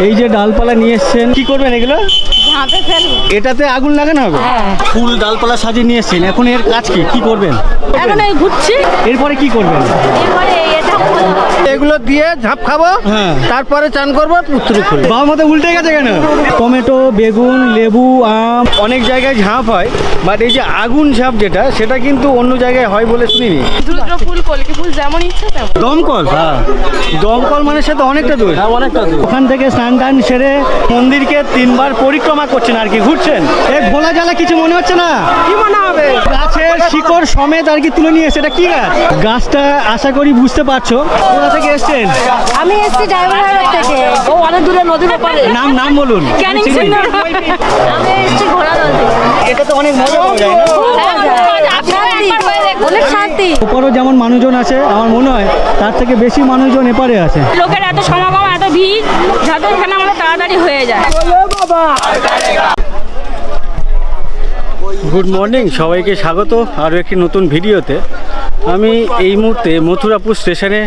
এই যে ডালপালা নিয়ে এসছেন, কি করবেন এগুলো? এটাতে আগুন লাগানো হবে? ফুল ডালপালা সাজিয়ে নিয়ে এসছেন, এখন এর কাজ কি করবেন? এখন এই ঘুরছি, এরপরে কি করবেন? এরপরে এটা এগুলো দিয়ে ঝাঁপ খাবো, হ্যাঁ। তারপরে চান করবো, উত্তরে খুলবো। বাবা মতো উল্টে গেছে কেন? টমেটো, বেগুন, লেবু, আম, অনেক জায়গায় ঝাঁপ হয়, বাট এই যে আগুন ঝাঁপ যেটা, সেটা কিন্তু অন্য জায়গায় হয় বলে শুনিনি। রুদ্র ফুল, কলকি ফুল যেমন ইচ্ছা তেমন। দমকল? হ্যাঁ, দমকল মানে সে তো অনেকটা দূর। অনেকটা দূর। ওখান থেকে স্নান টান সেরে মন্দিরকে 3 বার পরিক্রমা করছেন আর কি, ঘুরছেন। এ ভোলা জ্বালা কিছু মনে হচ্ছে না? কি মনে হবে? গাছের শিকড় সমেত আর কি তুলে নিয়ে এসে, এটা কি গাছ? গাছটা আশা করি বুঝতে পারছো। কোথা থেকে এসছেন? আমি এসেছি ড্রাইভার থেকে, ও অনেক দূরে নদীর ওপারে। নাম বলুন। ক্যানিং সিগন্যাল। আমি এসেছি ঘোড়া নদী। এটা তো অনেক মজা পাওয়া যায় না? অনেক শান্তি। ওপারও যেমন মানুষজন আছে, আমার মনে হয় তার থেকে বেশি মানুষজন এপারে আছে। লোকের এত সমাগম, এত ভিড়, যাতে এখানে আমাদের তাড়াতাড়ি হয়ে যায়। গুড মর্নিং, সবাইকে স্বাগত আরও একটি নতুন ভিডিওতে। আমি এই মুহূর্তে মথুরাপুর স্টেশনে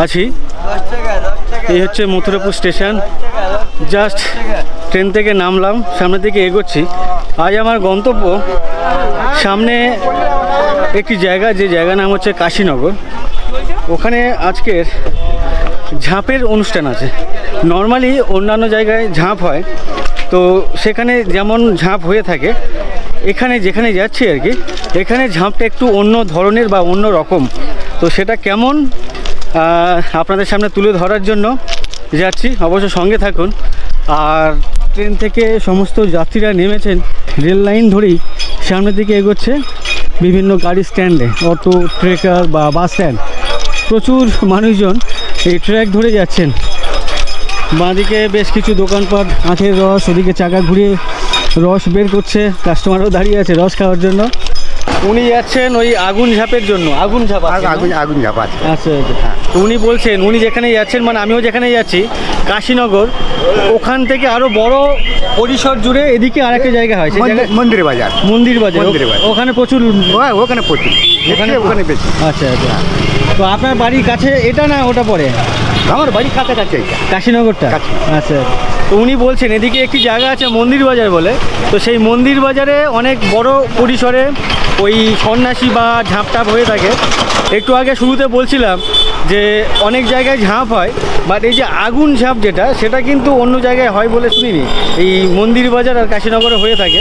আছি। এই হচ্ছে মথুরাপুর স্টেশন। জাস্ট ট্রেন থেকে নামলাম, সামনের দিকে এগোচ্ছি। আজ আমার গন্তব্য সামনে একটি জায়গা, যে জায়গার নাম হচ্ছে কাশীনগর। ওখানে আজকের ঝাঁপের অনুষ্ঠান আছে। নর্মালি অন্যান্য জায়গায় ঝাঁপ হয়, তো সেখানে যেমন ঝাঁপ হয়ে থাকে, এখানে যেখানে যাচ্ছি আর কি, এখানে ঝাঁপটা একটু অন্য ধরনের বা অন্য রকম। তো সেটা কেমন আপনাদের সামনে তুলে ধরার জন্য যাচ্ছি, অবশ্য সঙ্গে থাকুন। আর ট্রেন থেকে সমস্ত যাত্রীরা নেমেছেন, রেল লাইন ধরেই সামনের দিকে এগোচ্ছে বিভিন্ন গাড়ি স্ট্যান্ডে, অটো, ট্রেকার বা বাস স্ট্যান্ড। প্রচুর মানুষজন এই ট্র্যাক ধরে যাচ্ছেন। বাঁদিকে বেশ কিছু দোকানপাট, আখের রস, ওদিকে চাকা ঘুরিয়ে রস বের করছে, কাস্টমারও দাঁড়িয়ে আছে রস খাওয়ার জন্য। উনি যাচ্ছেন ওই আগুন ঝাঁপের জন্য। আগুন ঝাঁপ আগুন ঝাঁপ আছে। আচ্ছা, তো উনি বলছেন উনি যেখানে যাচ্ছেন, মানে আমিও যেখানে যাচ্ছি কাশীনগর, ওখান থেকে আরো বড় পরিসর জুড়ে এদিকে আরেকটা জায়গা হয়, সেই জায়গায় মন্দির বাজার। মন্দির বাজার। ওখানে প্রচুর, ওখানে প্রচুর, ওখানে বেশি। আচ্ছা আচ্ছা। তো আপনার বাড়ির কাছে এটা না ওটা পড়ে? আমার বাড়ি কাছাকাছি কাশীনগরটা? আচ্ছা। তো উনি বলছেন এদিকে একটি জায়গা আছে মন্দির বাজার বলে, তো সেই মন্দির বাজারে অনেক বড় পরিসরে ওই সন্ন্যাসী বা ঝাঁপ টাপ হয়ে থাকে। একটু আগে শুরুতে বলছিলাম যে অনেক জায়গায় ঝাঁপ হয়, বাট এই যে আগুন ঝাঁপ যেটা, সেটা কিন্তু অন্য জায়গায় হয় বলে শুনিনি। এই মন্দির বাজার আর কাশীনগরে হয়ে থাকে।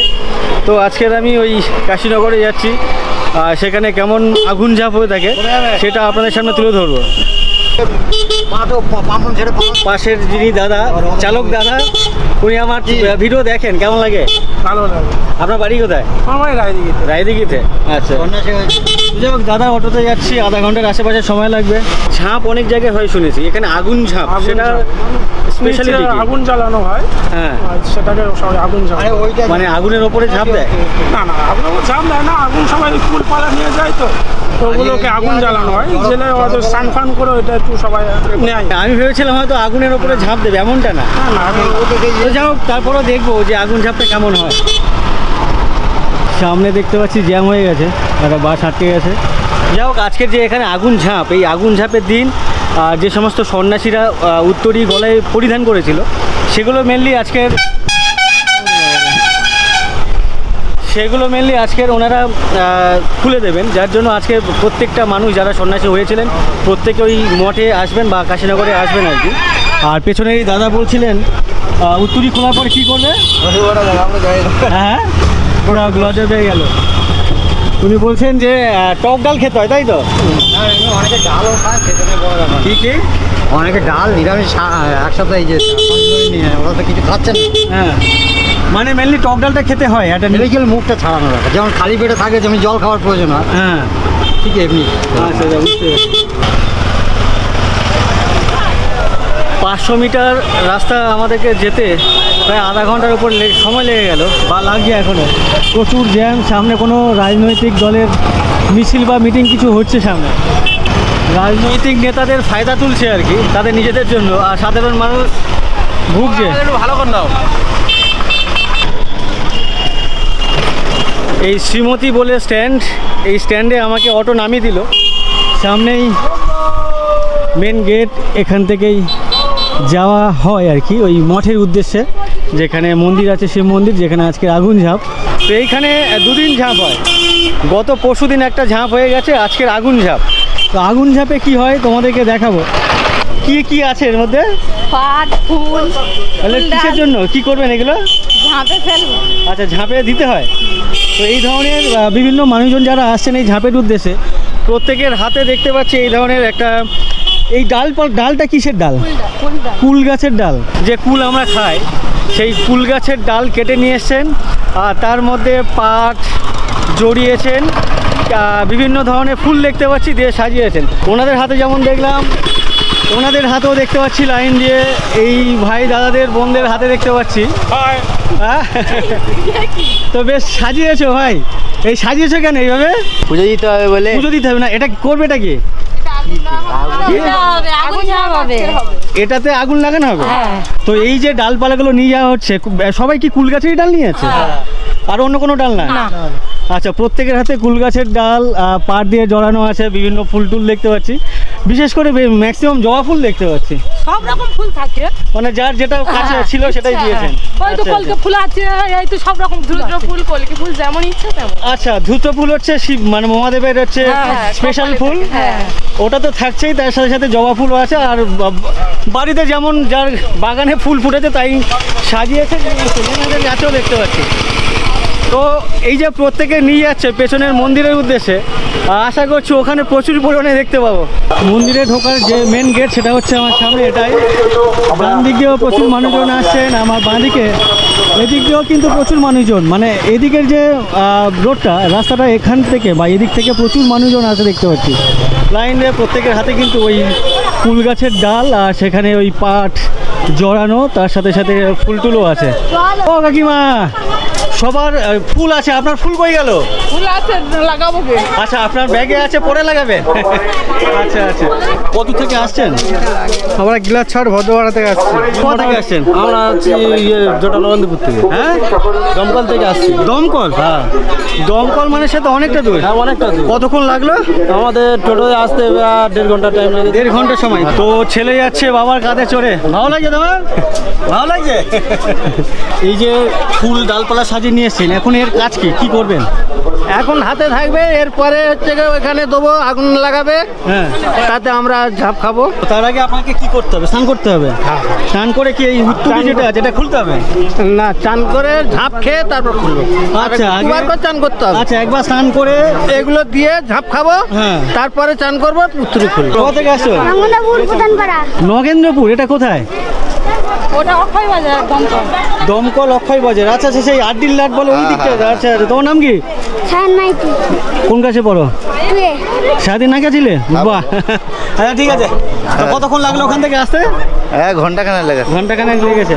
তো আজকের আমি ওই কাশীনগরে যাচ্ছি, সেখানে কেমন আগুন ঝাঁপ হয়ে থাকে সেটা আপনাদের সামনে তুলে ধরবো। পাশের যিনি দাদা, চালক দাদা, উনি আমার ভিডিও দেখেন, কেমন লাগে? ভালো লাগে। আপনার বাড়ি কোথায়? আমার রায়দিঘিতে। রায়দিঘিতে? আচ্ছা। যাই হোক, দাদা অটোতে যাচ্ছি, আধা ঘন্টার আশেপাশে সময় লাগবে। ঝাঁপ অনেক জায়গায় হয় শুনেছি, এখানে আগুন ঝাঁপ, সেটা স্পেশালিটি কি? আগুন জ্বালানো হয়, হ্যাঁ, সেটাকে সবাই আগুন ঝাঁপ। মানে আগুনের ওপরে ঝাঁপ দেয়? না, আগুন ঝাঁপ দেয় না, আগুন সবাই ফুলপালা নিয়ে যায়, তো ওগুলোকে আগুন জ্বালানো হয়। জেলে হয়তো স্নান ফান করে ওইটা একটু সবাই নেয়। আমি ভেবেছিলাম হয়তো আগুনের ওপরে ঝাঁপ দেবে, এমনটা না। যাই হোক, তারপরেও দেখবো যে আগুন ঝাঁপটা কেমন হয়। সামনে দেখতে পাচ্ছি জ্যাম হয়ে গেছে, একটা বাস আটকে গেছে। যাই হোক, আজকের যে এখানে আগুন ঝাঁপ, এই আগুন ঝাঁপের দিন যে সমস্ত সন্ন্যাসীরা উত্তরী গলায় পরিধান করেছিল, সেগুলো মেনলি আজকের ওনারা খুলে দেবেন। যার জন্য আজকে প্রত্যেকটা মানুষ যারা সন্ন্যাসী হয়েছিলেন, প্রত্যেকে ওই মঠে আসবেন বা কাশীনগরে আসবেন আর কি। আর পেছনেই দাদা বলছিলেন উত্তরী খোলার পর কী করবে? হ্যাঁ, পুরো গ্লজে পেয়ে গেল। উনি বলছেন যে টক ডাল খেতে হয়, তাই তো? অনেকে ডালও খায়, সেখানে বড় ব্যাপার। কি? অনেকে ডাল নিরামিষ এক সপ্তাহে এই যে নিয়ে ওরা তো কিছু খাচ্ছে না। হ্যাঁ, মানে মেনলি টক ডালটা খেতে হয়, এটা এটা গেলে মুখটা ছাড়ানো রাখে, যেমন খালি পেটে থাকে, যেমন জল খাওয়ার প্রয়োজন হয়। হ্যাঁ, ঠিক এমনি। আচ্ছা, বুঝতে পেরেছি। 500 মিটার রাস্তা আমাদেরকে যেতে প্রায় আধা ঘন্টার উপর সময় লেগে গেল বা লাগছে এখনও। প্রচুর জ্যাম, সামনে কোনো রাজনৈতিক দলের মিছিল বা মিটিং কিছু হচ্ছে সামনে। রাজনৈতিক নেতাদের ফায়দা তুলছে আর কি তাদের নিজেদের জন্য, আর সাধারণ মানুষ ভুগছে। ভালো করে নাও। এই শ্রীমতী বলে স্ট্যান্ড, এই স্ট্যান্ডে আমাকে অটো নামিয়ে দিল। সামনেই মেন গেট, এখান থেকেই যাওয়া হয় আর কি ওই মঠের উদ্দেশ্যে, যেখানে মন্দির আছে শিব মন্দির, যেখানে আজকে আগুন ঝাঁপ। তো এইখানে দুদিন ঝাঁপ হয়, গত পরশুদিন একটা ঝাঁপ হয়ে গেছে, আজকের আগুন ঝাঁপ। তো আগুন ঝাঁপে কি হয় তোমাদেরকে দেখাবো, কি কি আছে এর মধ্যে। পাট ফুল তাহলে কিসের জন্য কি করবেন এগুলো? ঝাঁপে ফেলবো। আচ্ছা, ঝাঁপে দিতে হয়। তো এই ধরনের বিভিন্ন মানুষজন যারা আসছেন এই ঝাঁপের উদ্দেশ্যে, প্রত্যেকের হাতে দেখতে পাচ্ছি এই ধরনের একটা, এই ডালটা কিসের ডাল? কুল গাছের ডাল। যে কুল আমরা খাই সেই কুল গাছের ডাল কেটে নিয়ে এসছেন, আর তার মধ্যে পাট জড়িয়েছেন, বিভিন্ন ধরনের ফুল দেখতে পাচ্ছি দিয়ে সাজিয়েছেন। ওনাদের হাতে যেমন দেখলাম, ওনাদের হাতেও দেখতে পাচ্ছি লাইন দিয়ে, এই ভাই দাদাদের বোনদের হাতে দেখতে পাচ্ছি। হ্যাঁ, তো বেশ সাজিয়েছো ভাই। এই সাজিয়েছো কেন এইভাবে? পুজো দিতে হবে বলে। পুজো দিতে হবে না, এটা করবে এটা কি? আগুন ঝাঁপ হবে। এটাতে আগুন লাগানো হবে। হ্যাঁ। তো এই যে ডালপালাগুলো নিয়ে যাওয়া হচ্ছে, সবাই কি কুল গাছেরই ডাল নিয়ে আছে? আর অন্য কোনো ডাল না? আচ্ছা, প্রত্যেকের হাতে কুল গাছের ডাল পাট দিয়ে জড়ানো আছে, বিভিন্ন ফুল টুল দেখতে পাচ্ছি, বিশেষ করে ম্যাক্সিমাম জবা ফুল দেখতে পাচ্ছি। সব রকম ফুল থাকে, মানে যার যেটা কাছে ছিল সেটাই দিয়েছেন। ওই তো কলকে ফুল আছে, এই তো সব রকম ফুল, ফুল কলকে ফুল যেমন ইচ্ছে তেমন। আচ্ছা, ধূত ফুল হচ্ছে শিব মানে মহাদেবের হচ্ছে স্পেশাল ফুল, ওটা তো থাকছেই, তার সাথে সাথে জবা ফুলও আছে। আর বাড়িতে যেমন যার বাগানে ফুল ফুটেছে তাই সাজিয়েছে, গাছও দেখতে পাচ্ছি। তো এই যে প্রত্যেকে নিয়ে যাচ্ছে পেছনের মন্দিরের উদ্দেশ্যে, আশা করছি ওখানে প্রচুর পরিমাণে দেখতে পাবো। মন্দিরে ঢোকার যে মেন গেট সেটা হচ্ছে আমার সামনে, এটাই। ডান দিক দিয়েও প্রচুর মানুষজন আসছেন, আমার বাঁ দিকে এদিক দিয়েও কিন্তু প্রচুর মানুষজন, মানে এদিকের যে রোডটা রাস্তাটা এখান থেকে বা এদিক থেকে প্রচুর মানুষজন আসে দেখতে পাচ্ছি। লাইন দিয়ে প্রত্যেকের হাতে কিন্তু ওই ফুল গাছের ডাল, আর সেখানে ওই পাট জড়ানো, তার সাথে সাথে ফুল টুলও আছে। ও কাকিমা, সবার ফুল আছে, আপনার ফুল কই গেল? ফুল আছে, লাগাবো কি? আচ্ছা, আপনার ব্যাগে আছে, পরে লাগাবেন। আচ্ছা আচ্ছা, কত থেকে আসছেন? আমরা গিলাছড় ভদ্রপাড়া থেকে আসছি। কোথা থেকে আসছেন? আমরা আছি জটানন্দপুর থেকে। হ্যাঁ, দমকল থেকে আসছি। দমকল? হ্যাঁ, দমকল মানে সে তো অনেকটা দূর। হ্যাঁ, অনেকটা দূর। কতক্ষণ লাগলো? আমাদের টোটোতে আসতে 1.5 ঘন্টা টাইম লাগে। 1.5 ঘন্টা সময়। তো ছেলে যাচ্ছে বাবার কাঁধে চড়ে, ভালো লাগছে তোমার? ভালো লাগছে? এই যে ফুল ডালপালা সাজিয়ে নিয়ে এসছেন, এখন এর কাজ কি, কি করবেন? এখন হাতে থাকবে, এরপরে হচ্ছে ওখানে দেবো, আগুন লাগাবে, হ্যাঁ, তাতে আমরা ঝাঁপ খাবো। তার আগে আপনাকে কি করতে হবে? স্নান করতে হবে। স্নান করে কি এই উত্তরী যেটা আছে এটা খুলতে হবে? না, চান করে ঝাঁপ খেয়ে তারপর খুলবো। আচ্ছা, আগে- দুবার করে চান করতে হবে। আচ্ছা, একবার স্নান করে এগুলো দিয়ে ঝাঁপ খাবো, হ্যাঁ। তারপরে চান করবো, উত্তরে খুলবো। কোথা থেকে আসছো? নগেন্দ্রপুর। এটা কোথায়? ওটা অক্ষয় বাজার, দমকল। দমকল অক্ষয় বাজার। আচ্ছা আচ্ছা, সেই আড্ডিল লাট বলে ওই দিকটা। আচ্ছা আচ্ছা, তোমার নাম কি? সায়ন মাইতি কোন কাছে পড়ো? তুই সারাদিন না গেছিলে? বাহ, আচ্ছা ঠিক আছে। তো কতক্ষণ লাগলো ওখান থেকে আসতে? ঘন্টাখানেক লেগে। ঘন্টাখানেক লেগেছে।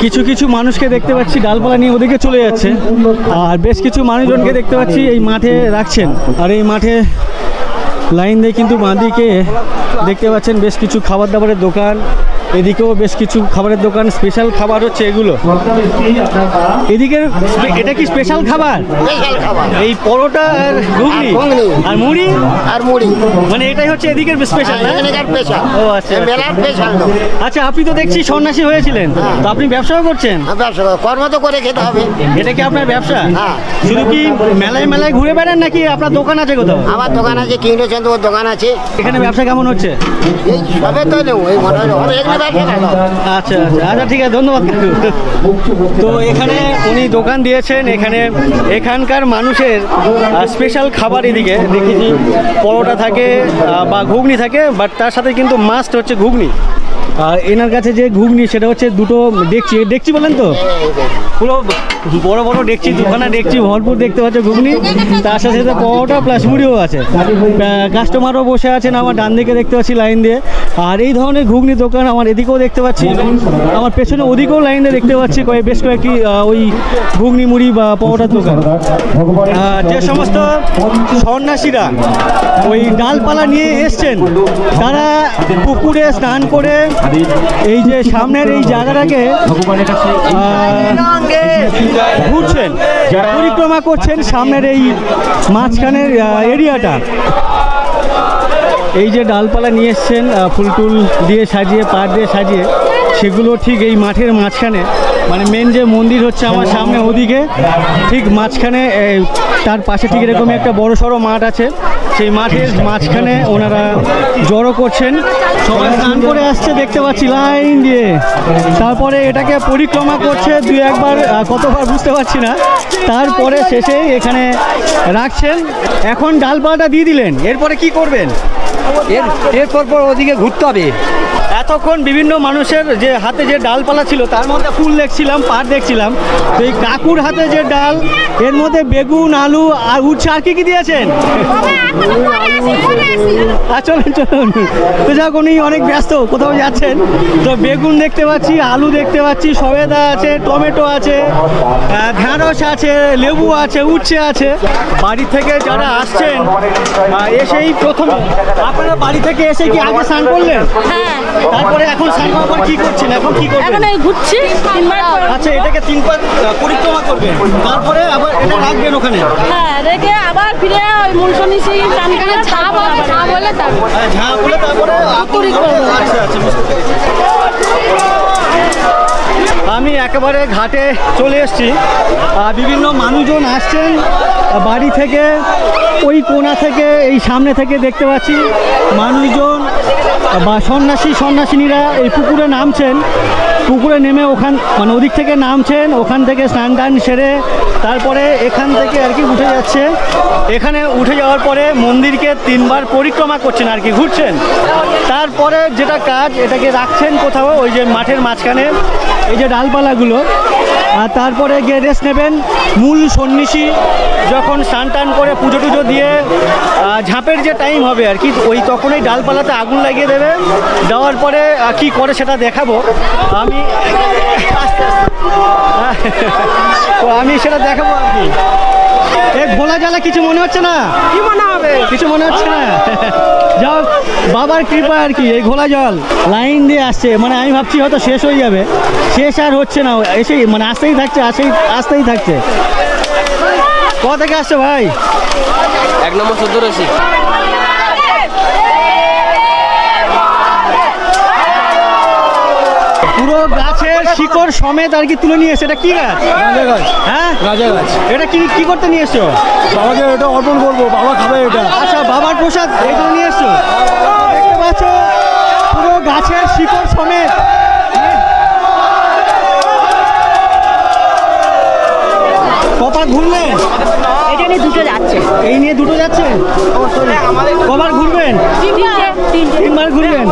কিছু কিছু মানুষকে দেখতে পাচ্ছি ডালপালা নিয়ে ওদিকে চলে যাচ্ছে, আর বেশ কিছু মানুষজনকে দেখতে পাচ্ছি এই মাঠে রাখছেন। আর এই মাঠে লাইন দিয়ে কিন্তু বাঁদিকে দেখতে পাচ্ছেন বেশ কিছু খাবার দাবারের দোকান, এদিকেও বেশ কিছু খাবারের দোকান। স্পেশাল খাবার হচ্ছে এগুলো। এদিকে এটা কি স্পেশাল খাবার? এই পরোটা আর ঘুগনি আর মুড়ি আর মুড়ি, মানে এটাই হচ্ছে এদিকের স্পেশাল। ও আচ্ছা আচ্ছা, আপনি তো দেখছি সন্ন্যাসী হয়েছিলেন, তো আপনি ব্যবসাও করছেন? কর্ম তো করে খেতে হবে। এটা কি আপনার ব্যবসা? হ্যাঁ। শুধু কি মেলায় মেলায় ঘুরে বেড়ান নাকি আপনার দোকান আছে কোথাও? আমার দোকান আছে, কিনেছেন তো ওর দোকান আছে। এখানে ব্যবসা কেমন হচ্ছে? এই সবে তো নেব, এই মনে হয় এগুলো ব্যবসা ভালো। আচ্ছা আচ্ছা আচ্ছা, ঠিক আছে, ধন্যবাদ কাকু। তো এখানে উনি দোকান দিয়েছেন, এখানে এখানকার মানুষের স্পেশাল খাবার এদিকে দেখেছি পরোটা থাকে বা ঘুগনি থাকে, বাট তার সাথে কিন্তু মাস্ট হচ্ছে ঘুগনি। আর এনার কাছে যে ঘুগনি সেটা হচ্ছে দুটো ডেকচি, ডেকচি বলেন তো, পুরো বড় বড় ডেকচি, দুখানা ডেকচি ভরপুর দেখতে পাচ্ছ ঘুগনি, তার সাথে সাথে পরোটা প্লাস মুড়িও আছে। কাস্টমারও বসে আছেন আমার ডান দিকে দেখতে পাচ্ছি লাইন দিয়ে। আর এই ধরনের ঘুগনি দোকান আমার এদিকেও দেখতে পাচ্ছি, আমার পেছনে ওদিকেও লাইন দিয়ে দেখতে পাচ্ছি বেশ কয়েকটি ওই ঘুগনি মুড়ি বা পরোটার দোকান। যে সমস্ত সন্ন্যাসীরা ওই ডালপালা নিয়ে এসছেন, তারা পুকুরে স্নান করে এই যে সামনের এই জায়গাটাকে ঘুরছেন, পরিক্রমা করছেন সামনের এই মাঝখানের এরিয়াটা। এই যে ডালপালা নিয়ে এসছেন ফুল টুল দিয়ে সাজিয়ে, পাট দিয়ে সাজিয়ে, সেগুলো ঠিক এই মাঠের মাঝখানে, মানে মেন যে মন্দির হচ্ছে আমার সামনে ওদিকে, ঠিক মাঝখানে তার পাশে ঠিক এরকমই একটা বড় সড়ো মাঠ আছে, সেই মাঠের মাঝখানে ওনারা জড়ো করছেন। সবাই স্নান করে আসছে দেখতে পাচ্ছি লাইন দিয়ে, তারপরে এটাকে পরিক্রমা করছে দুই একবার, কতবার বুঝতে পারছি না, তারপরে শেষে এখানে রাখছেন। এখন ডালপালাটা দিয়ে দিলেন, এরপরে কি করবেন? এরপর ওদিকে ঘুরতে হবে। এতক্ষণ বিভিন্ন মানুষের যে হাতে যে ডালপালা ছিল তার মধ্যে ফুল দেখছিলাম, পাট দেখছিলাম, তো এই কাকুর হাতে যে ডাল, এর মধ্যে বেগুন, আলু আর উচ্ছে, আর কি কি দিয়েছেন? চলুন চলুন, তো যাক উনি অনেক ব্যস্ত, কোথাও যাচ্ছেন। তো বেগুন দেখতে পাচ্ছি, আলু দেখতে পাচ্ছি, সবেদা আছে, টমেটো আছে, ঢেঁড়স আছে, লেবু আছে, উচ্ছে আছে। বাড়ি থেকে যারা আসছেন এসেই প্রথম, আপনারা বাড়ি থেকে এসে কি আগে স্নান করলেন? হ্যাঁ, তারপরে এখন স্নান করার পর কি করছেন? এখন কি করবেন? এখন এই ঘুরছি 3 বার। আচ্ছা, এটাকে 3 বার পরিক্রমা করবেন, তারপরে আবার এটা রাখবেন ওখানে। হ্যাঁ, রেখে আবার ফিরে ওই মুলসনিসি চান করে ঝা বলে তারপর ঝাঁ বলে তারপরে আচ্ছা আচ্ছা, বুঝতে পেরেছি। আমি একেবারে ঘাটে চলে এসেছি, বিভিন্ন মানুষজন আসছেন বাড়ি থেকে, ওই কোণা থেকে, এই সামনে থেকে দেখতে পাচ্ছি মানুষজন বা সন্ন্যাসিনীরা এই পুকুরে নামছেন। পুকুরে নেমে ওখান মানে ওদিক থেকে নামছেন, ওখান থেকে স্নান টান সেরে তারপরে এখান থেকে আর কি উঠে যাচ্ছে। এখানে উঠে যাওয়ার পরে মন্দিরকে 3 বার পরিক্রমা করছেন আর কি, ঘুরছেন। তারপরে যেটা কাজ, এটাকে রাখছেন কোথাও ওই যে মাঠের মাঝখানে এই যে ডালপালাগুলো, আর তারপরে গিয়ে রেস্ট নেবেন। মূল সন্ন্যাসী যখন স্নান টান করে পুজো টুজো দিয়ে ঝাঁপের যে টাইম হবে আর কি, ওই তখনই ডালপালাতে আগুন লাগিয়ে দেবে। দেওয়ার পরে কি করে সেটা দেখাবো আমি, তো আমি সেটা দেখাবো আর কি। এ ভোলা জ্বালা কিছু মনে হচ্ছে না? কি মনে হবে? কিছু মনে হচ্ছে না? যাও, বাবার কৃপা আর কি। এই ঘোলা জল লাইন দিয়ে আসছে, মানে আমি ভাবছি হয়তো শেষ হয়ে যাবে, শেষ আর হচ্ছে না, এসেই মানে আসতেই থাকছে, আসতেই থাকছে। কোথা থেকে আসছো ভাই? 1 নম্বর 14 পুরো গাছের শিকড় সমেত আর কি তুলে নিয়ে এসে। এটা কি গাছ? রাজা গাছ। হ্যাঁ, রাজা গাছ। এটা কি করতে নিয়ে এসছো? বাবাকে এটা অর্পণ করবো, বাবা খাবে এটা। আচ্ছা, বাবার প্রসাদ এই জন্য নিয়ে এসছো। দেখতে পাচ্ছ পুরো গাছের শিকড় সমেত। কবার ঘুরলেন? এটা নিয়ে দুটো যাচ্ছে। এই নিয়ে দুটো যাচ্ছে? কবার ঘুরবেন? 3 বার ঘুরবেন।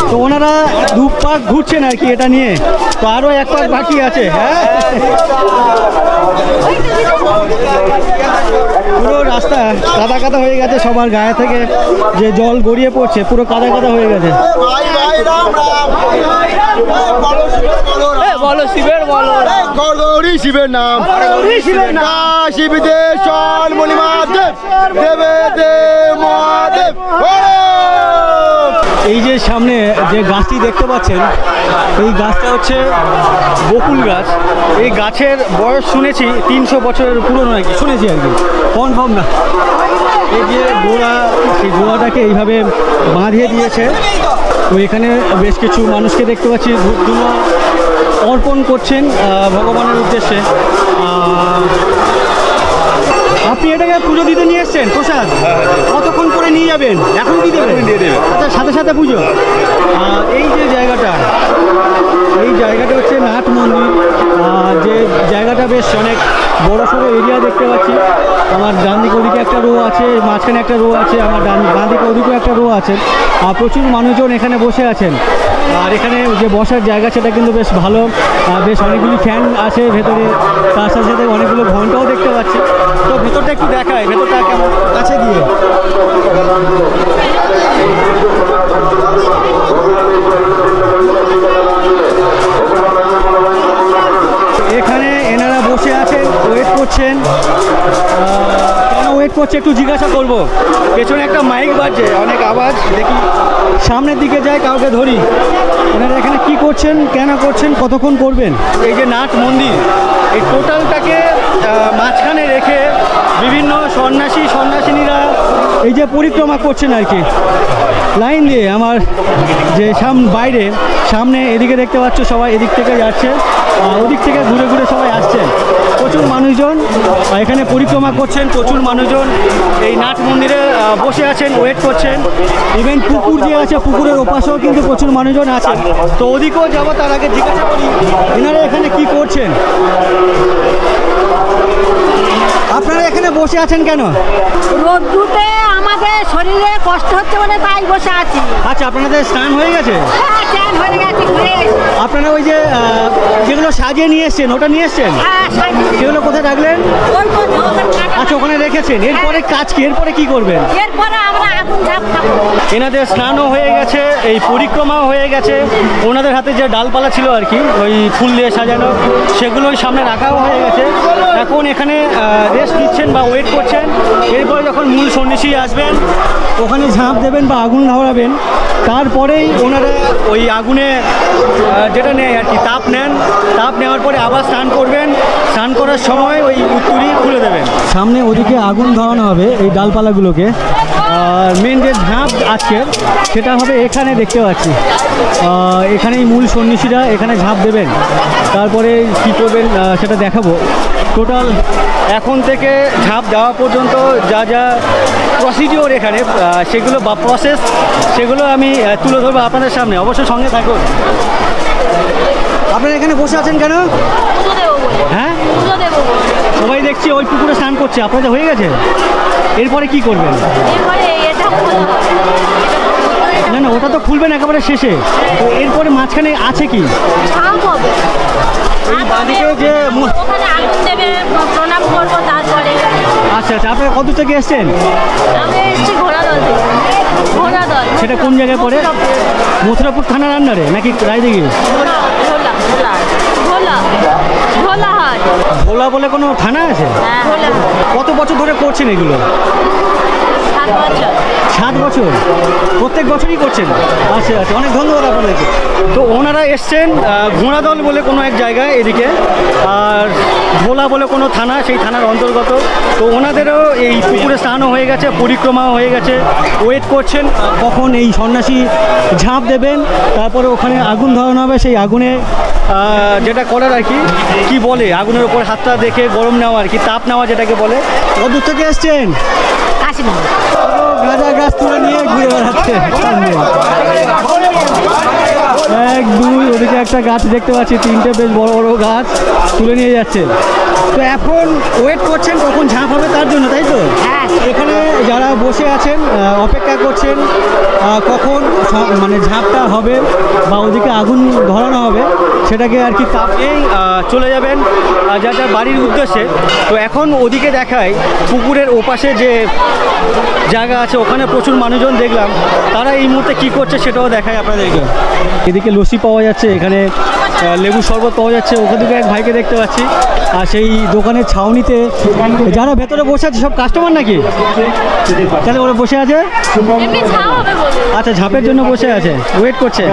তো ওনারা 2 পাক ঘুরছেন আর কি এটা নিয়ে, তো আরও 1 পাক বাকি আছে। হ্যাঁ, পুরো রাস্তা কাদা কাদা হয়ে গেছে, সবার গায়ে থেকে যে জল গড়িয়ে পড়ছে পুরো কাদা কাদা হয়ে গেছে। বলো শিবের, বলো গৌরী শিবের নাম, শিবদেব চল মণিমাদেব দেবে দেব মহাদেব। এই যে সামনে যে গাছটি দেখতে পাচ্ছেন, এই গাছটা হচ্ছে বকুল গাছ। এই গাছের বয়স শুনেছি 300 বছরের পুরনো আর কি, শুনেছি আর কি, কনফার্ম না। এই যে গোড়া, সেই গোড়াটাকে এইভাবে বাঁধিয়ে দিয়েছে। তো এখানে বেশ কিছু মানুষকে দেখতে পাচ্ছি ধূপ ধুনো অর্পণ করছেন ভগবানের উদ্দেশ্যে। আপনি এটাকে পুজো দিতে নিয়ে এসছেন প্রসাদ? কতক্ষণ করে নিয়ে যাবেন? এখন কি দেবেন? আচ্ছা, সাথে সাথে পুজো। এই যে জায়গাটা, এই জায়গাটা হচ্ছে নাট মন্দির। যে জায়গাটা বেশ অনেক বড় সড়ো এরিয়া দেখতে পাচ্ছি। আমার ডান দিকে ওদিকে একটা রো আছে, মাঝখানে একটা রো আছে, আমার বাঁ দিকে ওদিকেও একটা রো আছে। আর প্রচুর মানুষজন এখানে বসে আছেন। আর এখানে যে বসার জায়গা সেটা কিন্তু বেশ ভালো, বেশ অনেকগুলি ফ্যান আছে ভেতরে, তার সাথে সাথে অনেকগুলো ঘন্টাও দেখতে পাচ্ছি। তো ভেতরটা একটু দেখায়, ভেতরটা কেমন কাছে গিয়ে। এখানে এনারা বসে আছেন, ওয়েট করছেন। কেন ওয়েট করছে একটু জিজ্ঞাসা করবো। পেছনে একটা মাইক বাজছে, অনেক আওয়াজ, দেখি সামনের দিকে যাই, কাউকে ধরি। ওনারা এখানে কি করছেন, কেন করছেন, কতক্ষণ করবেন? এই যে নাট মন্দির, এই টোটালটাকে মাঝখানে রেখে বিভিন্ন সন্ন্যাসিনীরা এই যে পরিক্রমা করছেন আর কি লাইন দিয়ে। আমার যে বাইরে সামনে এদিকে দেখতে পাচ্ছ সবাই এদিক থেকে যাচ্ছে, ওদিক থেকে ঘুরে ঘুরে সবাই আসছেন। প্রচুর মানুষজন এখানে পরিক্রমা করছেন, প্রচুর মানুষজন এই নাট মন্দিরে বসে আছেন, ওয়েট করছেন। ইভেন পুকুর যে আছে পুকুরের ওপাশেও কিন্তু প্রচুর মানুষজন আছেন। তো ওদিকেও যাবো, তার আগে জিজ্ঞাসা করি এনারা এখানে কি করছেন। আপনারা এখানে বসে আছেন কেন? রোদ্দুতে আমাদের শরীরে কষ্ট হচ্ছে বলে তাই বসে আছি। আচ্ছা, আপনাদের স্নান হয়ে গেছে? হ্যাঁ, চান হয়ে গেছে, ঘুরে এসেছি। আপনারা ওই যে যেগুলো সাজিয়ে নিয়ে এসছেন ওটা নিয়ে এসছেন? হ্যাঁ, সাজিয়ে। সেগুলো কোথায় রাখলেন? ওই তো ওখানে কাটা। আচ্ছা, ওখানে রেখেছেন। এরপরে কাজ কি? এরপরে কি করবেন? এরপরে আমরা আগুন ঝাঁপ খাবো। এনাদের স্নানও হয়ে গেছে, এই পরিক্রমাও হয়ে গেছে। ওনাদের হাতে যে ডালপালা ছিল আর কি ওই ফুল দিয়ে সাজানো, সেগুলোই সামনে রাখাও হয়ে গেছে। এখন এখানে রেস্ট নিচ্ছেন বা ওয়েট করছেন। এরপরে যখন মূল সন্ন্যাসী আসবেন ওখানে ঝাঁপ দেবেন বা আগুন ধরাবেন, তারপরেই ওনারা ওই আগুনে যেটা নেয় আর কি তাপ নেন। তাপ নেওয়ার পরে আবার স্নান করবেন। স্নান করার সময় ওই উত্তুরি খুলে দেবেন। সামনে ওদিকে আগুন ধরানো হবে এই ডালপালাগুলোকে। আর মেন যে ঝাঁপ আজকে সেটা হবে এখানে দেখতে পাচ্ছি। এখানেই মূল সন্ন্যাসীরা এখানে ঝাঁপ দেবেন। তারপরে কী করবেন সেটা দেখাবো। টোটাল এখন থেকে ঝাঁপ দেওয়া পর্যন্ত যা যা প্রসিডিওর এখানে সেগুলো বা প্রসেস সেগুলো আমি তুলে ধরবো আপনাদের সামনে। অবশ্যই সঙ্গে থাকুন। আপনারা এখানে বসে আছেন কেন? পুজো দেবো বলে। হ্যাঁ, পুজো দেবো বলে। সবাই দেখছি ওই পুকুরে স্নান করছে। আপনাদের হয়ে গেছে? এরপরে কি করবেন? এরপরে এটা খোলা হবে। না না, ওটা তো খুলবেন একেবারে শেষে। তো এরপরে মাঝখানে আছে কি? ঝাঁপ হবে। ঝাঁপ হবে। বাঁদিকে যে ওখানে আগুন দেবে, প্রণাম করবো তারপরে। আচ্ছা আচ্ছা, আপনারা কত থেকে এসছেন? আমি এসেছি ঘোড়াদল থেকে। ঘোড়াদল। সেটা কোন জায়গায় পড়ে? মথুরাপুর থানার আন্ডারে নাকি রায়দিঘি? ঘোলা ঘোলা ঘোলাহাট। ভোলা বলে কোনো থানা আছে? হ্যাঁ, ঘোলা। কত বছর ধরে করছেন এগুলো? 7 বছর। 7 বছর? প্রত্যেক বছরই করছেন? আচ্ছা আচ্ছা, অনেক ধন্যবাদ আপনাদেরকে। তো ওনারা এসছেন ঘোড়াদল বলে কোনো এক জায়গায় এদিকে, আর ভোলা বলে কোনো থানা, সেই থানার অন্তর্গত। তো ওনাদেরও এই পুকুরে স্নানও হয়ে গেছে, পরিক্রমাও হয়ে গেছে। ওয়েট করছেন কখন এই সন্ন্যাসী ঝাঁপ দেবেন, তারপরে ওখানে আগুন ধরানো হবে। সেই আগুনে যেটা করার আর কি কী বলে, আগুনের ওপর হাতটা দেখে গরম নেওয়া আর কি, তাপ নেওয়া যেটাকে বলে। কত থেকে এসছেন? কাশিনাথ। গাঁজা গাছ তুলে নিয়ে ঘুরে বেড়াচ্ছে সামনে। 1 2 ওদিকে একটা গাছ দেখতে পাচ্ছি, 3টে বেশ বড় বড় গাছ তুলে নিয়ে যাচ্ছে। তো এখন ওয়েট করছেন কখন ঝাঁপ হবে তার জন্য, তাই তো? হ্যাঁ। এখানে যারা বসে আছেন অপেক্ষা করছেন কখন মানে ঝাঁপটা হবে বা ওদিকে আগুন ধরানো হবে, সেটাকে আর কি তাপেই চলে যাবেন যা যা বাড়ির উদ্দেশ্যে। তো এখন ওদিকে দেখায় পুকুরের ওপাশে যে জায়গা আছে ওখানে প্রচুর মানুষজন দেখলাম। তারা এই মুহূর্তে কী করছে সেটাও দেখায় আপনাদেরকে। এদিকে লস্যি পাওয়া যাচ্ছে, এখানে লেবু শরবত পাওয়া যাচ্ছে। ওখানে এক ভাইকে দেখতে পাচ্ছি। আর সেই দোকানের ছাউনিতে যারা ভেতরে বসে আছে সব কাস্টমার নাকি? তাহলে ওরা বসে আছে? এমনি ঝাঁপ হবে বলে। আচ্ছা, ঝাঁপের জন্য বসে আছে, ওয়েট করছে।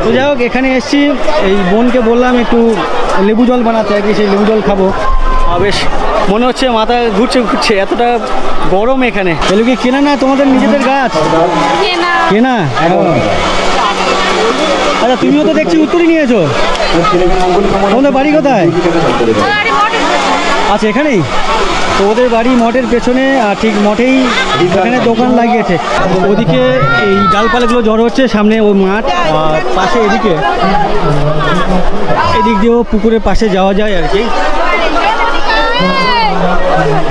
তো যাই হোক, এখানে এসছি, এই বোনকে বললাম একটু লেবু জল বানাতে আর কি, সেই লেবু জল খাবো। বেশ মনে হচ্ছে মাথা ঘুরছে, এতটা গরম এখানে। এগুলো কি কেনা না তোমাদের নিজেদের গাছ? কেনা? আচ্ছা, তুমিও তো দেখছি উত্তরই নিয়েছো। তোমাদের বাড়ি কোথায়? আচ্ছা, এখানেই। তো ওদের বাড়ি মঠের পেছনে, আর ঠিক মঠেই এখানে দোকান লাগিয়েছে। ওদিকে এই ডালপালাগুলো জড়ো হচ্ছে, সামনে ওই মাঠ, আর পাশে এদিক দিয়েও পুকুরের পাশে যাওয়া যায় আর কি।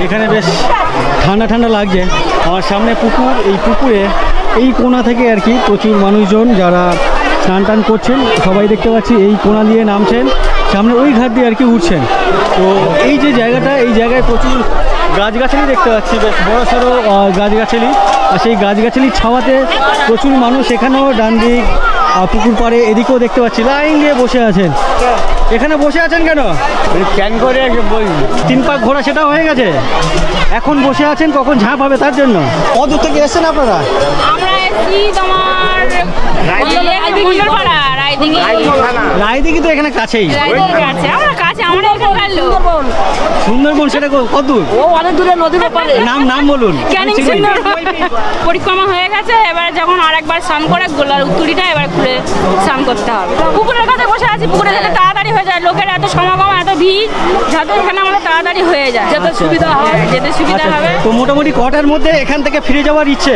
এখানে বেশ ঠান্ডা ঠান্ডা লাগছে। আমার সামনে পুকুর, এই পুকুরে এই কোণা থেকে আর কি প্রচুর মানুষজন যারা স্নান টান করছেন সবাই দেখতে পাচ্ছি এই কোণা দিয়ে নামছেন, সামনে ওই ঘাট দিয়ে আর কি উঠছেন। তো এই যে জায়গাটা, এই জায়গায় প্রচুর গাছগাছালি দেখতে পাচ্ছি, বেশ বড় সড়ো গাছগাছালি। আর সেই গাছগাছালির ছাওয়াতে প্রচুর মানুষ এখানেও ডান দিক পুকুর পাড়ে এদিকেও দেখতে পাচ্ছি লাইন দিয়ে বসে আছেন। এখানে বসে আছেন কেন? ক্যান করে 3 পাক ঘোরা সেটা হয়ে গেছে, এখন বসে আছেন কখন ঝাঁপ হবে তার জন্য। কত দূর থেকে এসেছেন আপনারা? আমরা এসেছি তোমার মন্ডলপাড়া, রায়দিঘি। রায়দিঘি তো এখানে কাছেই। রায়দিঘির কাছে। আমরা আছে আমরা এখানকার লোক। সুন্দরবন সেটা কত দূর? ও অনেক দূরে নদীর ওপারে। নাম বলুন। ক্যানিং সুন্দরবন পরিক্রমা হয়ে গেছে, এবার যখন আরেকবার স্নান করে গোলার উত্তরীটা এবার খুলে স্নান করতে হবে। পুকুরের কাছে বসে আছি, পুকুরে যেতে তাড়াতাড়ি হয়ে যায়, লোকের এত সমাগম এত ভিড়, যাতে এখানে আমাদের তাড়াতাড়ি হয়ে যায়, যাতে সুবিধা হয়, যেতে সুবিধা হবে। তো মোটামুটি কটার মধ্যে এখান থেকে ফিরে যাওয়ার ইচ্ছে?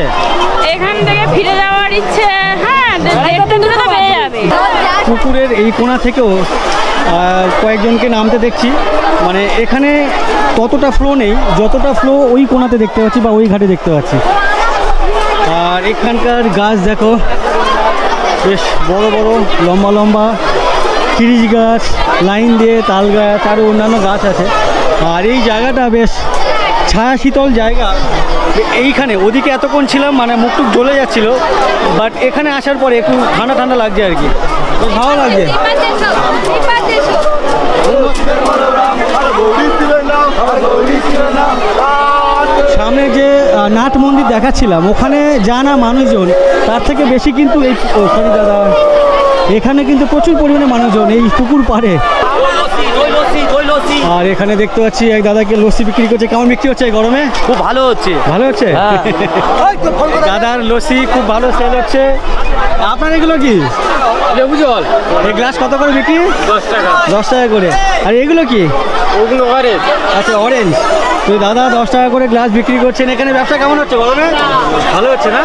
এখান থেকে ফিরে যাওয়ার ইচ্ছে, হ্যাঁ একটু দূরে তো পেয়ে যাবে। পুকুরের এই কোণা থেকেও কয়েকজনকে নামতে দেখছি, মানে এখানে ততটা ফ্লো নেই যতটা ফ্লো ওই কোণাতে দেখতে পাচ্ছি বা ওই ঘাটে দেখতে পাচ্ছি। আর এখানকার গাছ দেখো, বেশ বড় বড় লম্বা লম্বা কিরিচ গাছ, লাইন দিয়ে তাল গাছ, আরও অন্যান্য গাছ আছে। আর এই জায়গাটা বেশ ছায়া শীতল জায়গা। এইখানে ওদিকে এতক্ষণ ছিলাম মানে মুখটুক জ্বলে যাচ্ছিল, বাট এখানে আসার পরে একটু ঠান্ডা ঠান্ডা লাগছে আর কি, বেশ ভালো লাগছে। সামনে যে নাট মন্দির দেখাচ্ছিলাম ওখানে যা না মানুষজন, তার থেকে বেশি কিন্তু এই সরি দাদা, এখানে কিন্তু প্রচুর পরিমাণে মানুষজন এই পুকুর পাড়ে। আর এখানে দেখতে পাচ্ছি এক দাদাকে লস্যি বিক্রি করছে। কেমন বিক্রি হচ্ছে এই গরমে? খুব ভালো হচ্ছে। ভালো হচ্ছে? দাদার লস্যি খুব ভালো সেল হচ্ছে। আপনার এগুলো কি? লেবু জল এই গ্লাস কত করে বিক্রি? 10 টাকা। 10 টাকা করে। আর এগুলো কি? ওগুলো অরেঞ্জ। আচ্ছা অরেঞ্জ। তো দাদা 10 টাকা করে গ্লাস বিক্রি করছেন। এখানে ব্যবসা কেমন হচ্ছে গরমে? ভালো হচ্ছে না?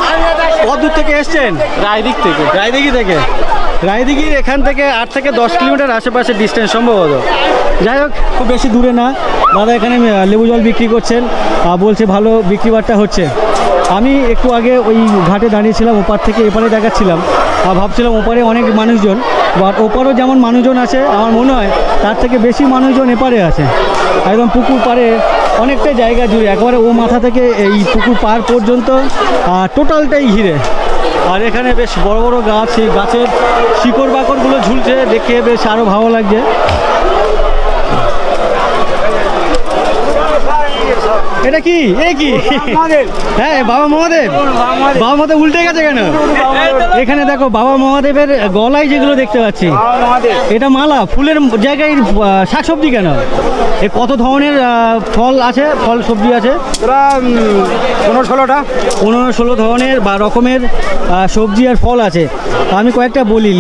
কত দূর থেকে এসছেন? রায়দিক থেকে। রায়দিঘি থেকে। রায়দিঘির এখান থেকে 8 থেকে 10 কিলোমিটার আশেপাশে ডিস্টেন্স সম্ভবত। যাই হোক, খুব বেশি দূরে না। দাদা এখানে লেবু জল বিক্রি করছেন, বলছে ভালো বিক্রি বাট্টা হচ্ছে। আমি একটু আগে ওই ঘাটে দাঁড়িয়েছিলাম, ওপার থেকে এপারে দেখাচ্ছিলাম, ভাবছিলাম ওপারে অনেক মানুষজন, বাট ওপারও যেমন মানুষজন আছে আমার মনে হয় তার থেকে বেশি মানুষজন এপারে আছে। একদম পুকুর পাড়ে অনেকটা জায়গা জুড়ে, একবারে ও মাথা থেকে এই পুকুর পাড় পর্যন্ত টোটালটাই ঘিরে। আর এখানে বেশ বড় বড় গাছ, সেই গাছের শিকড় বাকড়গুলো ঝুলছে, দেখে বেশ আরও ভালো লাগছে। এটা কি? এ কি? হ্যাঁ বাবা মহাদেব। বাবা মহাদেব উল্টে গেছে কেন? এখানে দেখো বাবা মহাদেবের গলায় যেগুলো দেখতে পাচ্ছি, এটা মালা, ফুলের জায়গায় শাকসবজি কেন? এ কত ধরনের ফল আছে, ফল সবজি আছে? 15-16টা 15-16 ধরনের বা রকমের সবজি আর ফল আছে। আমি কয়েকটা বলি,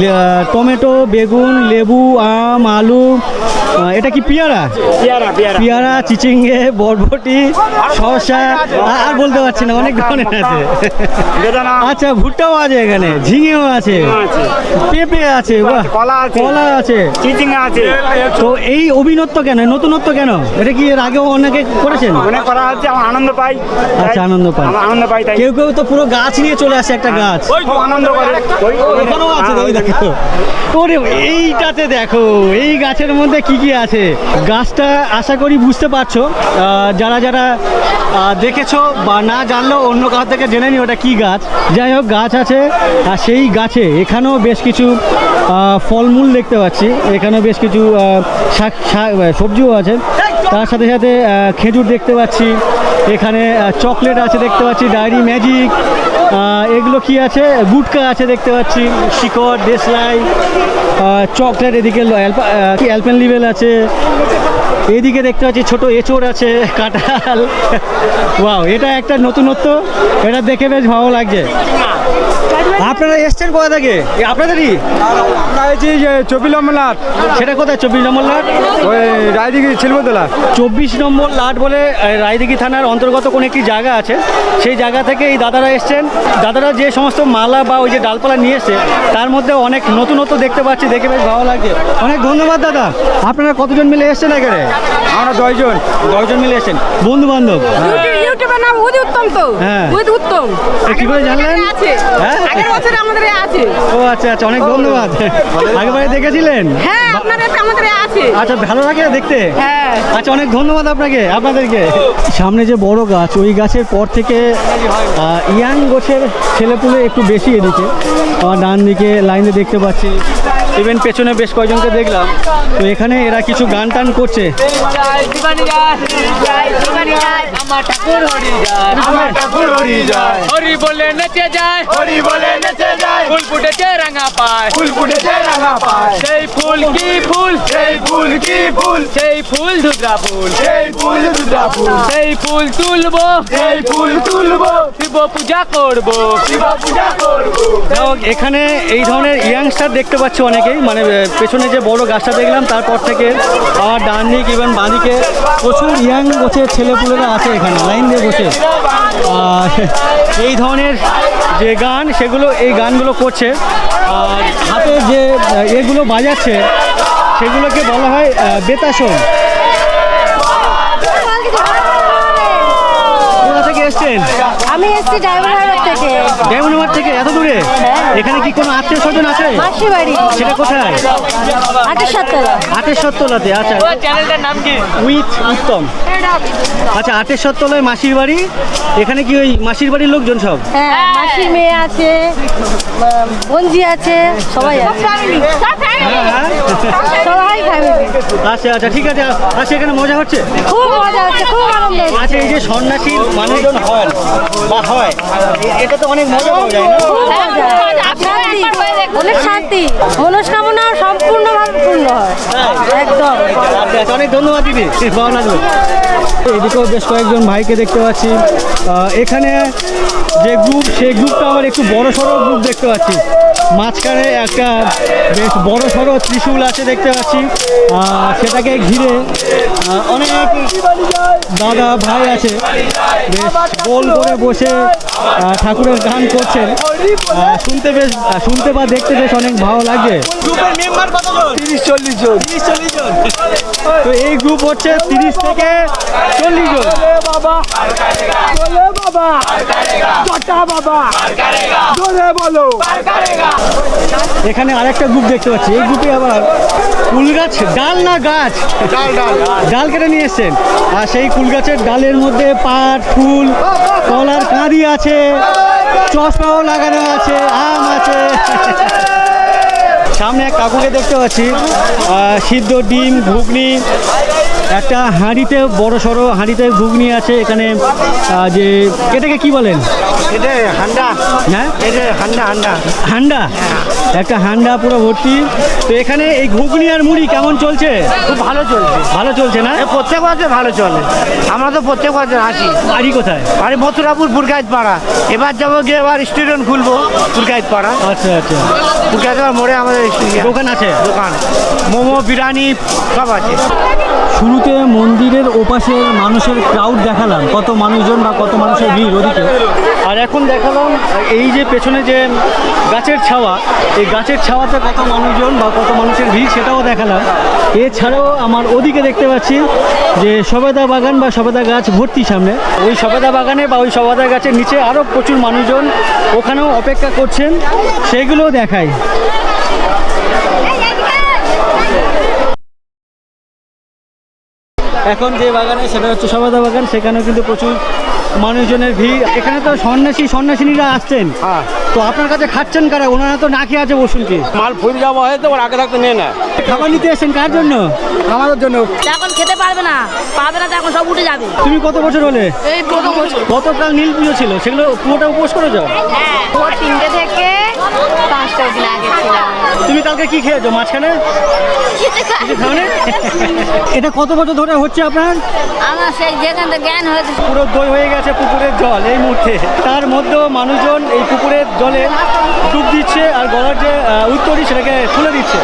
টমেটো, বেগুন, লেবু, আম, আলু, এটা কি পেয়ারা? পেয়ারা, চিচিঙ্গে, বরবটি, শসা, আর বলতে পারছি না, অনেক ধরনের আছে। আচ্ছা ভুট্টাও আছে এখানে, ঝিঙেও আছে, পেঁপে আছে, বাহ, কলা আছে, চিচিঙ্গা আছে। তো এই অভিনত্ব কেন, নতুনত্ব কেন? এটা কি এর আগেও অনেকে করেছেন? মনে করা হচ্ছে আমার আনন্দ পাই। আচ্ছা আনন্দ পায়। আমার আনন্দ পাই তাই। কেউ কেউ তো পুরো গাছ নিয়ে চলে আসে, একটা গাছ খুব আনন্দ করে। এখানেও আছে, এই দেখো। ওরে এইটাতে দেখো, এই গাছের মধ্যে কি কি আছে। গাছটা আশা করি বুঝতে পারছো, যারা যারা দেখেছো বা না জানলেও অন্য কাছ থেকে জেনে নি ওটা কি গাছ। যাই হোক, গাছ আছে, আর সেই গাছে এখানেও বেশ কিছু ফলমূল দেখতে পাচ্ছি। এখানেও বেশ কিছু শাক সবজিও আছে, তার সাথে সাথে খেজুর দেখতে পাচ্ছি। এখানে চকলেট আছে দেখতে পাচ্ছি, ডায়েরি ম্যাজিক, এগুলো কি আছে, গুটকা আছে দেখতে পাচ্ছি, শিকড়, দেশলাই, চকলেট, এদিকে অ্যালপেনলিবেল আছে, এইদিকে দেখতে পাচ্ছি ছোট এঁচড় আছে, কাঁঠাল। ওয়াও, এটা একটা নতুনত্ব, এটা দেখে বেশ ভালো লাগছে। আপনারা এসছেন কোথা থেকে? আপনাদেরই? আমরা হয়েছি যে 24 নম্বর লাট। সেটা কোথায়? 24 নম্বর লাট, ওই রায়দিঘি ছিলবতলা। 24 নম্বর লাট বলে রায়দিঘি থানার অন্তর্গত কোনো একটি জায়গা আছে, সেই জায়গা থেকে এই দাদারা এসছেন। দাদারা যে সমস্ত মালা বা ওই যে ডালপালা নিয়ে এসছে, তার মধ্যে অনেক নতুনত্ব দেখতে পাচ্ছি, দেখে বেশ ভালো লাগছে। অনেক ধন্যবাদ দাদা। আপনারা কতজন মিলে এসছেন এখানে? আমরা 10 জন। 10 জন মিলে এসছেন, বন্ধু বান্ধব? ইউটিউবের নাম উদি উত্তম। তো হ্যাঁ। উদি উত্তম কি করে জানলেন? হ্যাঁ, আগের বছরে আমাদের আছে। ও আচ্ছা আচ্ছা, অনেক ধন্যবাদ। আগেবারে দেখেছিলেন? হ্যাঁ, আপনাদের আমাদের আছে। আচ্ছা, ভালো লাগে দেখতে? হ্যাঁ। আচ্ছা, অনেক ধন্যবাদ আপনাদেরকে। সামনে যে বড় গাছ, ওই গাছের পর থেকে ইয়াং গোছের ছেলেপুলে একটু বেশি এদিকে। ডান দিকে লাইনে দেখতে পাচ্ছি, ইভেন পেছনে বেশ কয়েকজনকে দেখলাম। তো এখানে এরা কিছু গান টান করছে। হরি বলে নেচে যায়, হরি বলে নেচে যায়, ফুল ফুটে ফুটেছে রাঙা পায়, ফুল ফুটেছে রাঙা পায়, সেই ফুল কি ফুল, সেই ফুল কি ফুল, সেই ফুল ধুতরা ফুল, সেই ফুল দুটা ফুল, সেই ফুল তুলবো, সেই ফুল তুলবো, শিব পূজা করবো। শিব পূজা করবো। যাই এখানে এই ধরনের ইয়াংস্টার দেখতে পাচ্ছি অনেকেই, মানে পেছনে যে বড় গাছটা দেখলাম তারপর থেকে আমার ডান দিক এবং বাঁ দিকে প্রচুর ইয়াং বসে ছেলেপুলেরা আছে এখানে লাইন দিয়ে বসে। আর এই ধরনের যে গান সেগুলো এই গানগুলো করছে, আর হাতে যে এগুলো বাজাচ্ছে সেগুলোকে বলা হয় বেতাসন। কোথা থেকে এসছেন? আমি এসছি ড্রাইভার থেকে, ডেমনমার থেকে এত দূরে? এখানে কি কোনো আত্মীয় স্বজন আছে? মাসি বাড়ি, সেটা কোথায়? 68 আটেশ্বরতলাতে। আচ্ছা, চ্যানেলটার নাম কি? উইথ উত্তম। আচ্ছা, আটেশ্বরতলায় মাসির বাড়ি। এখানে কি ওই মাসির বাড়ির লোকজন সব? হ্যাঁ, মাসির মেয়ে আছে, বঞ্জি আছে, সবাই আছে, সবাই ফ্যামিলি। আচ্ছা আচ্ছা, ঠিক আছে। আচ্ছা, এখানে মজা হচ্ছে? খুব মজা হচ্ছে, খুব আনন্দ হচ্ছে। আচ্ছা, এই যে সন্ন্যাসীর মানুষজন হয় বা হয়, এটা তো অনেক মজা পাওয়া যায় না? খুব মজা, শান্তি, অনেক শান্তি, মনস্কামনা সম্পূর্ণভাবে পূর্ণ হয় একদম। আচ্ছা আচ্ছা, অনেক ধন্যবাদ দিদি, ভালো লাগলো। এদিকেও বেশ কয়েকজন ভাইকে দেখতে পাচ্ছি। এখানে যে গ্রুপ, সেই গ্রুপটা আবার একটু বড় সড়ো গ্রুপ দেখতে পাচ্ছি। মাঝখানে একটা বেশ বড় সড়ো ত্রিশূল আছে দেখতে পাচ্ছি। সেটাকে ঘিরে অনেক দাদা ভাই আছে, বেশ গোল করে বসে ঠাকুরের গান করছেন। শুনতে বা দেখতে বেশ অনেক ভালো লাগছে। গ্রুপের মেম্বার কতজন? 30-40 জন। 30-40 জন। তো এই গ্রুপ হচ্ছে 30 থেকে 40 জন। বাবা, বলে বাবা, জটা বাবা, জোরে বলো। এখানে আরেকটা গ্রুপ দেখতে পাচ্ছি। এই গ্রুপে আবার কুল গাছ, ডাল না গাছ, ডাল কেটে নিয়ে এসছেন। আর সেই কুল গাছের ডালের মধ্যে পাট, ফুল, কলার কাঁদি আছে, চশমাও লাগানো আছে, আম আছে। সামনে এক কাকুকে দেখতে পাচ্ছি, সিদ্ধ ডিম, ঘুগনি, একটা হাঁড়িতে বড় সড়ো হাঁড়িতে ঘুগনি আছে। এখানে যে এটাকে কি বলেন? এটা হান্ডা, হ্যাঁ, এটা হান্ডা হান্ডা হান্ডা, একটা হান্ডা পুরো ভর্তি। তো এখানে এই ঘুগনি আর মুড়ি কেমন চলছে? খুব ভালো চলছে, ভালো চলছে না? প্রত্যেক বছর ভালো চলে। আমরা তো প্রত্যেক বছর আসি। বাড়ি কোথায়? আরে মথুরাপুর পুরকাইত পাড়া। এবার যাবো গিয়ে এবার স্টুডেন্ট খুলবো পুরকাইত পাড়া। আচ্ছা আচ্ছা, পুরকাইত পাড়া মোড়ে আমাদের দোকান আছে? দোকান, মোমো, বিরিয়ানি সব আছে। শুরুতে মন্দিরের ওপাশের মানুষের ক্রাউড দেখালাম, কত মানুষজন বা কত মানুষের ভিড় ওদিকে। আর এখন দেখালাম এই যে পেছনে যে গাছের ছাওয়া, এই গাছের ছাওয়াতে কত মানুষজন বা কত মানুষের ভিড় সেটাও দেখালাম। এছাড়াও আমার ওদিকে দেখতে পাচ্ছি যে সবেদা বাগান বা সবেদা গাছ ভর্তি সামনে। ওই সবেদা বাগানে বা ওই সবেদা গাছের নিচে আরও প্রচুর মানুষজন ওখানেও অপেক্ষা করছেন, সেগুলোও দেখাই। এখন যে বাগানে, সেটা হচ্ছে সবেদা বাগান, সেখানেও কিন্তু প্রচুর মানুষজনের ভিড়। এখানে তো সন্ন্যাসিনীরা আসছেন। তো আপনার কাছে খাচ্ছেন কারা? ওনারা তো না খেয়ে আছে বসুন কি? মাল ফুল যাওয়া হয় তো ওর আগে থাকতে নিয়ে নেয়। খাবার নিতে এসেছেন কার জন্য? আমাদের জন্য। এখন খেতে পারবে না, পাবে না, এখন সব উঠে যাবে। তুমি কত বছর হলে? এই প্রথম বছর। গতকাল নীল পুজো ছিল, সেগুলো পুরোটা উপোস করে যাও? হ্যাঁ, ভোর 3টে থেকে 5টা অবধি আগে ছিলাম। তুমি কালকে কি খেয়েছো মাঝখানে? কিছু খাওনি? এটা কত বছর ধরে হচ্ছে আপনার? আমার সেই যেখান থেকে জ্ঞান হয়েছে। পুরো দই হয়ে গেছে পুকুরের জল এই মুহূর্তে। তার মধ্যেও মানুষজন এই পুকুরের জলে ডুব দিচ্ছে আর গলার যে উত্তরই সেটাকে খুলে দিচ্ছে।